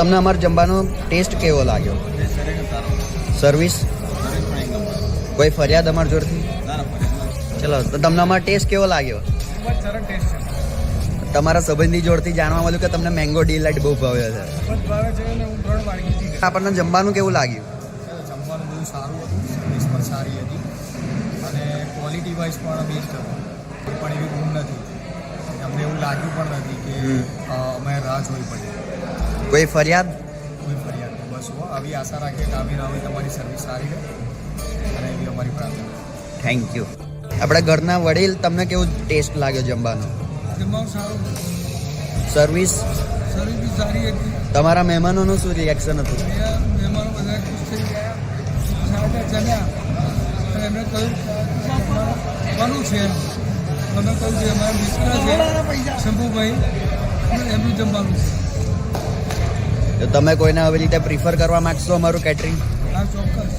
તમને અમારો જમવાનો ટેસ્ટ કેવો લાગ્યો? સર્વિસ કોઈ ફરિયાદ અમારા જોડથી? ચલો, તો તમને અમારો ટેસ્ટ કેવો લાગ્યો? તમારા સંબંધી જોડથી જાણવા મળ્યું કે તમને મેંગો ડીલાઇટ બહુ ભાવે છે. આપણને જમવાનું કેવું લાગ્યું? જમવાનું બધું સારું હતું, સર્વિસ પણ સારી હતી અને ક્વોલિટી વાઇઝ પણ બેસ્ટ હતું. કોઈ પણ એવી ગુણ નથી, અમને એવું લાગ્યું પણ નથી કે અમે રાહ જોવી પડી. કોઈ ફરિયાદ? કોઈ ફરિયાદ નહીં. બસ આવી આશા રાખીએ કે આવી તમારી સર્વિસ સારી રહે અને એવી અમારી પ્રાર્થના. Thank you. આપણા ઘરના વડીલ, તમને કેવું ટેસ્ટ લાગ્યો જમવાનો? જમવાનું સારું, સર્વિસ બી સારી હતી. તમારા મહેમાનોનું શું રિએક્શન હતું? મહેમાનો બધા ખુશ થઈ ગયા, જમ્યા અને એમણે કહ્યું કોનું છે? અમે કહ્યું કે અમારા મિત્ર છે શંભુભાઈ, એમનું જમવાનું. તો તમે કોઈને આવી રીતે પ્રિફર કરવા માગશો અમારું કેટરિંગ? હા, ચોક્કસ.